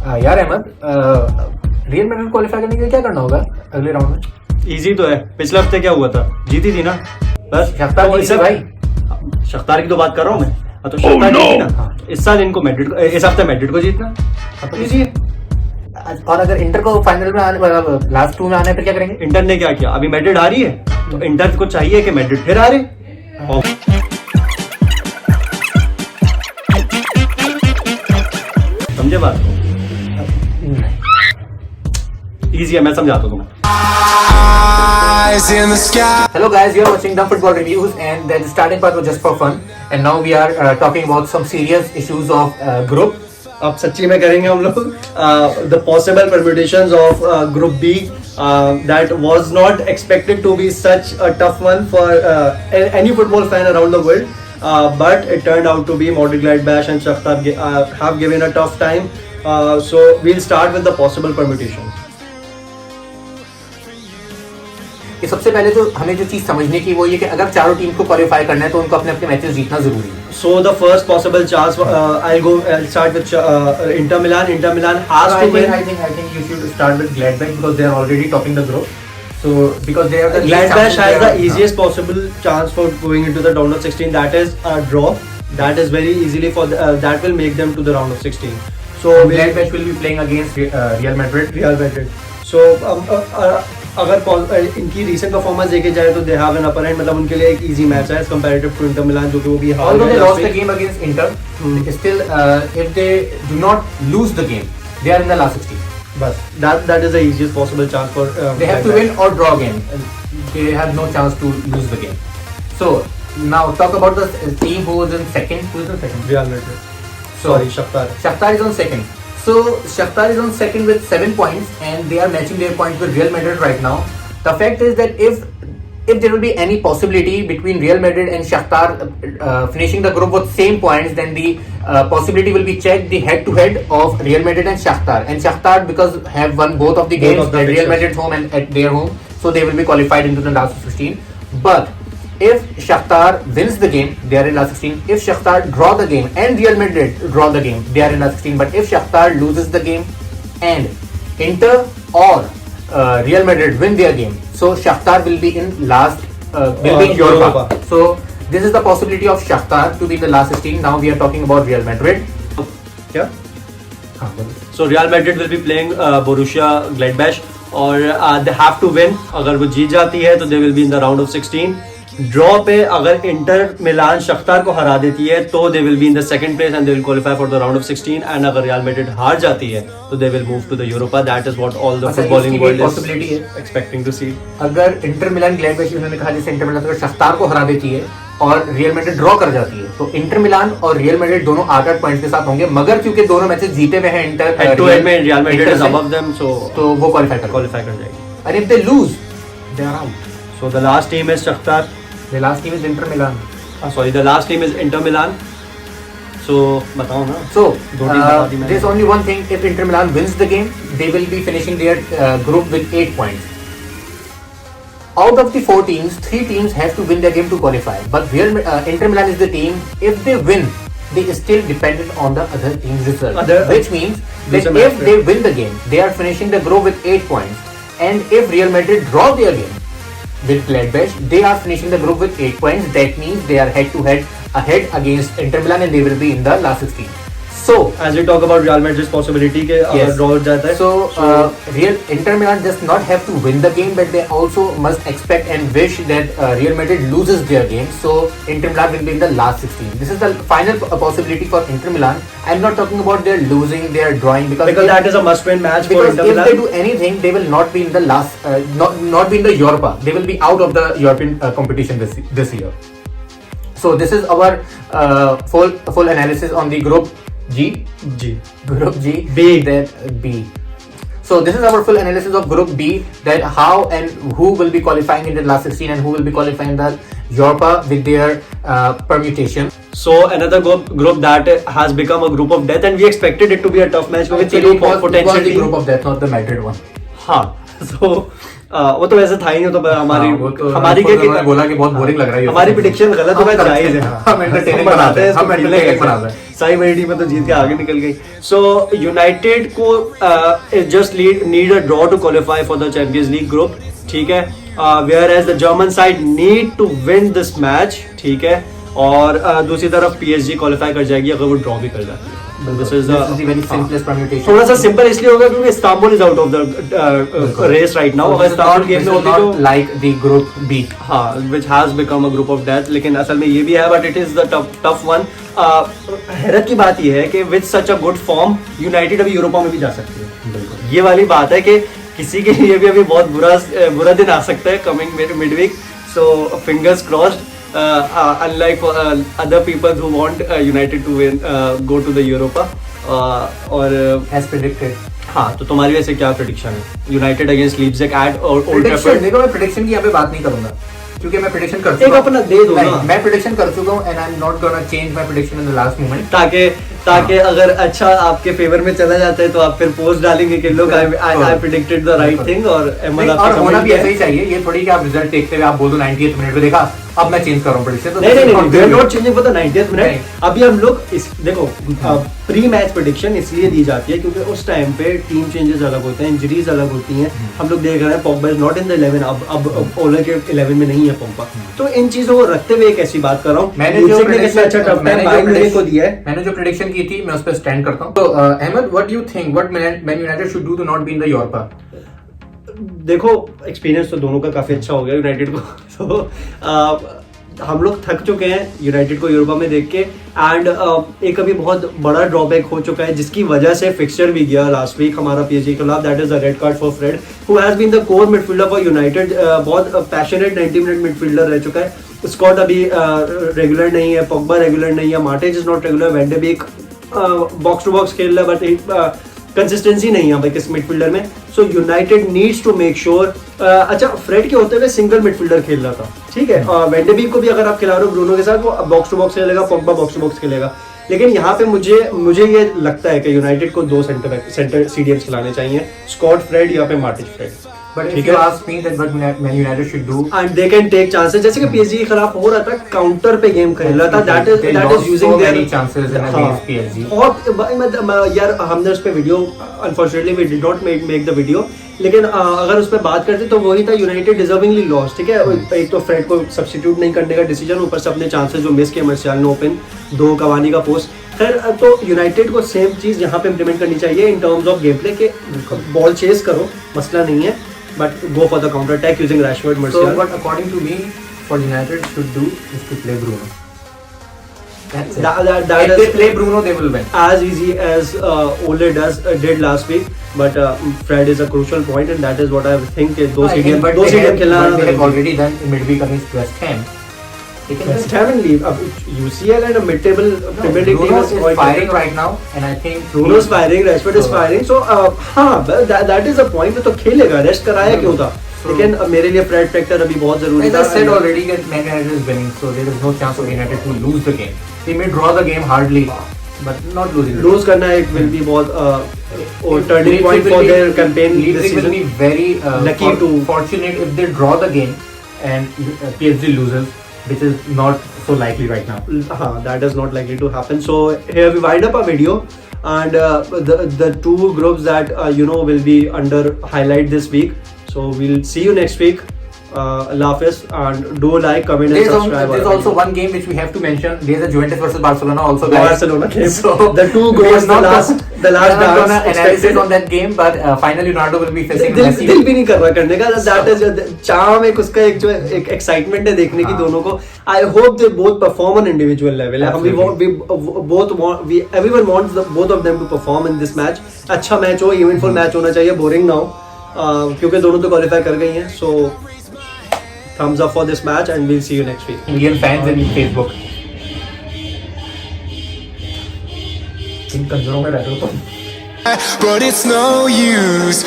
यार Ahmad, real Madrid qualify करने के लिए क्या करना होगा अगले राउंड में? इजी तो है, पिछले हफ्ते क्या हुआ था, जीती थी ना बस। शख्तार तो जीती इस भाई। शख्तार की तो बात कर रहा हूँ मैं। हाँ, तो शख्तार जीती ना। इस साल इनको मैड्रिड, इस हफ्ते मैड्रिड को जीतना इजी है। और अगर इंटर को फाइनल में आने, मतलब लास्ट 2 में आना है, फिर क्या करेंगे? इंटर ने क्या किया, अभी मैड्रिड आ रही है तो इंटर को चाहिए कि मैड्रिड फिर हारे। समझे बात को? इजी है, मैं समझाता हूँ तुम्हें। Hello guys, you are watching Dumb Football Reviews, and the starting part was just for fun, and now we are talking about some serious issues of group. अब सच्ची में करेंगे हम लोग the possible permutations of group B that was not expected to be such a tough one for any football fan around the world, but it turned out to be Mönchengladbach and Shakhtar have given a tough time. So we'll start with the possible permutations. कि सबसे पहले तो हमें जो चीज समझने की वो ये कि अगर चारों टीम को क्वालिफाई करना है तो उनको अपने अपने मैचेस जीतना जरूरी है. So the first possible chance, I'll start with Inter Milan. Inter Milan has to win. I think you should start with Gladbach because they are already topping the group. So because they are the Gladbach has the easiest possible chance for going into the round of 16. That is a draw. That is very easily for that will make them to the round of 16. So Gladbach will be playing against Real Madrid. So अगर इनकी recent performance देखे जाए तो they have an upper hand, मतलब उनके लिए एक easy match है as comparative to Inter Milan जो कि वो भी हार Although they lost the game against Inter, still if they do not lose the game, they are in the last 16. But that is the easiest possible chance for they have to win or draw game. They have no chance to lose the game. So now talk about the team who was in second. Who is in second? Real Madrid. Sorry, Shakhtar. Shakhtar is on second. So Shakhtar is on second with 7 points, and they are matching their points with Real Madrid right now. The fact is that if there will be any possibility between Real Madrid and Shakhtar finishing the group with same points, then the possibility will be checked the head-to-head of Real Madrid and Shakhtar. And Shakhtar, because have won both of the games at Real Madrid's home and at their home, so they will be qualified into the last 16. But if Shakhtar wins the game, they are in last 16. If Shakhtar draw the game and Real Madrid draw the game, they are in last 16. But if Shakhtar loses the game and Inter or Real Madrid win their game, so Shakhtar will be in last, will be in Europa. So this is the possibility of Shakhtar to be in the last 16. Now we are talking about Real Madrid. क्या? So Real Madrid will be playing Borussia Gladbach और they have to win. अगर वो जीत जाती है तो they will be in the round of 16. Draw पे अगर Inter मिलान शख्तार को हरा देती है तो they will be in the second place and they will qualify for the round of 16. And अगर रियल मैड्रिड हार जाती है तो they will move to the Europa. That is what all the footballing world is expecting to see. अगर Inter मिलान ग्लैडबैच, उन्होंने कहा जैसे Inter Milan अगर शख्तार को हरा देती है और रियल मैड्रिड ड्रॉ कर जाती है तो इंटर मिलान और रियल मैड्रिड दोनों 8-8 पॉइंट्स के साथ होंगे. मगर क्योंकि दोनों मैचेस जीते हुए हैं इंटर, हेड टू हेड में Real Madrid is above them, so तो वो क्वालिफाई कर जाएगी. And if they lose they are out. So the last team is Shakhtar. The last team is Inter Milan. Sorry, the last team is Inter Milan. So, बताओ ना. So, there's only one thing. If Inter Milan wins the game, they will be finishing their group with 8 points. Out of the 4 teams, 3 teams have to win their game to qualify. But Inter Milan is the team. If they win, they is still dependent on the other team's result. Which means that if they win the game, they are finishing the group with 8 points. And if Real Madrid draw their game with Gladbach, they are finishing the group with 8 points. That means they are head-to-head ahead against Inter Milan, and they will be in the last 16. So, as we talk about Real Madrid's possibility के अगर draw जाता है, so Real Inter Milan does not have to win the game, but they also must expect and wish that Real Madrid loses their game. So Inter Milan will be in the last 16. This is the final possibility for Inter Milan. I'm not talking about their losing, their drawing, because that is a must-win match for Inter Milan. If they do anything, they will not be in the last, not be in the Europa. They will be out of the European competition this year. So this is our full analysis on the group Group G. B. That B. So this is our full analysis of Group B, that how and who will be qualifying in the last 16 and who will be qualifying the Europa with their permutation. So another group that has become a group of death, and we expected it to be a tough match with Actually, it was the group of death, not the Madrid one. हाँ, so वो तो वैसे था ही नहीं, तो हमारी हाँ, वो तो हमारी हमको तो बोला कि बहुत बोरिंग लग रहा है ये। हमारी प्रिडिक्शन गलत होगा, जायज है। हम entertaining बनाते हैं, हम entertaining बनाते हैं। साई वेडी में तो जीत के आगे निकल गई। सो यूनाइटेड को just need a draw to qualify for the Champions League group, ठीक है। Whereas the German side need to win this match, ठीक है। और दूसरी तरफ पीएसजी क्वालिफाई कर जाएगी अगर वो ड्रॉ भी कर जाती है। This is the very simplest permutation. थोड़ा सा सिंपल इसलिए होगा क्योंकि Istanbul is out of the race right now. अगर इस्तांबुल गेम में होती तो लाइक द ग्रुप बी, हाँ, which has become a group of death, लेकिन असल में ये भी है, but it is the tough one. हैरत की बात ये है कि with such a good form United अभी यूरोपा में भी जा सकती है। ये वाली बात है कि किसी के लिए भी अभी बहुत बुरा दिन आ सकता है coming midweek. So fingers crossed, unlike other people who want United to win, go to the Europa, और as predicted. हाँ, तो तुम्हारी वैसे क्या प्रेडिक्शन है यूनाइटेड अगेंस्ट लीप्जिग एट और ओल्ड प्रेडिक्शन ट्रैफर्ड? देखो, मैं प्रेडिक्शन की यहाँ पे बात नहीं करूंगा क्योंकि मैं प्रेडिक्शन कर एक चुका हूँ। अपना दे दो ना। मैं प्रेडिक्शन कर चुका हूँ and I am not gonna change my prediction in the last moment. ताकि अगर अच्छा आपके फेवर में चला जाता है तो आप फिर पोस्ट डालेंगे कि लोग आई प्रेडिक्टेड द राइट थिंग, और अहमद और होना भी ऐसा ही चाहिए। ये थोड़ी कि आप रिजल्ट देखते हुए आप बोल दो 90th मिनट पे देखा अब मैं चेंज कर रहा हूँ प्रेडिक्शन। नहीं, we are not changing for the 90th minute. अभी हम लोग देखो प्री मैच प्रेडिक्शन इसलिए दी जाती है क्योंकि उस टाइम पे टीम चेंजेस अलग होते हैं, इंजरीज अलग होती हैं। हम लोग देख रहे हैं Pogba is not in the 11, अब ओले के 11 में नहीं है पोग्बा। तो इन चीजों को रखते हुए एक ऐसी बात कर रहा हूँ, मैंने जो प्रेडिक्शन की थी मैं उस पर स्टैंड करता हूँ। तो Ahmed, what do you think what Man United should do to not be in the Europa? देखो एक्सपीरियंस तो दोनों का काफी अच्छा हो गया यूनाइटेड को। तो हम लोग थक चुके हैं यूनाइटेड को यूरोपा में देख के, एंड एक अभी बहुत बड़ा ड्रॉबैक हो चुका है जिसकी वजह से फिक्सचर भी गया लास्ट वीक हमारा पीएसजी के खिलाफ। That is the red card for Fred who has been the core midfielder for United. बहुत पैशनेट 90 मिनट मिडफील्डर रह चुका है। स्कॉट अभी रेगुलर नहीं है, पोग्बा रेगुलर नहीं है, Martinez is not regular, van de Beek box to box खेल रहा है बट कंसिस्टेंसी नहीं है भाई किस मिडफील्डर में। So United needs to make sure. अच्छा, फ्रेड के होते हुए सिंगल मिडफील्डर खेल रहा था, ठीक है। वैन डे बेक को भी अगर आप खिला रहे हो ब्रूनो के साथ, वो बॉक्स टू बॉक्स खेलेगा, पोग्बा बॉक्स टू बॉक्स खेलेगा। लेकिन यहाँ पे मुझे ये लगता है कि यूनाइटेड को 2 सेंटर सीडीएम्स खिलाने चाहिए, स्कॉट फ्रेड या पे Martinez Fred. But if you ask me that what Man United should do, and they can take chances, जैसे कि पीएसजी के खिलाफ हो रहा था, काउंटर पे गेम खेल रहा था, that is using their chances against PSG। और यार हमने उस पे video, unfortunately we did not make the video, लेकिन अगर उस पे बात करते तो वही था, यूनाइटेड डिजर्विंगली लॉस्ट, ठीक है। एक तो फ्रेड को सब्स्टिट्यूट नहीं करने का डिसीजन, ऊपर से अपने चांसेस जो मिस किए, मार्शियल ने ओपन 2 कवानी का पोस्ट। खैर, तो यूनाइटेड को सेम चीज यहाँ पे इम्प्लीमेंट करनी चाहिए in terms of game play के, बॉल चेस करो, मसला नहीं है, but go for the counter attack using Rashford, Martial. So what according to me for United should do is to play Bruno. That's it. If they play Bruno, they will win. As easy as Ole did last week, but Fred is a crucial point, and that is what I think. Those CDM खेलना they have already done in midweek against West Ham. West Ham and leave. UCL and a mid-table Premier League team is firing right now, and I think Bruno is firing, Rashford is firing. So हाँ, that is a point. तो खेलेगा, rest कराया क्यों था? लेकिन मेरे लिए Fred factor अभी बहुत जरूरी था। As I said already that Man United is winning, so there is no chance for United to lose the game. They may draw the game hardly, but not losing. Lose करना एक will be बहुत turning point for their campaign this season. Will be very lucky to fortunate if they draw the game and PSG loses, which is not so likely right now. That is not likely to happen. So here we wind up our video, and the 2 groups that will be under highlight this week. So we'll see you next week. Allah Hafiz, and do like, comment and subscribe. There's also one game which we have to mention. There's a Juventus versus Barcelona also. Barcelona game. So the 2 goals, the last dance analysis on that game, but finally Ronaldo will be facing Messi. दिल भी नहीं कर रहा करने का। That is charm, एक उसका एक excitement है देखने की दोनों को। I hope they both perform on individual level. Everyone wants both of them to perform in this match. अच्छा मैच हो, eventful मैच होना चाहिए, boring ना हो, क्योंकि दोनों तो क्वालिफाई कर गई हैं। So thumbs up for this match, and we'll see you next week. Million fans in Facebook. इन कंजरों में रहते हो तुम। But it's no use.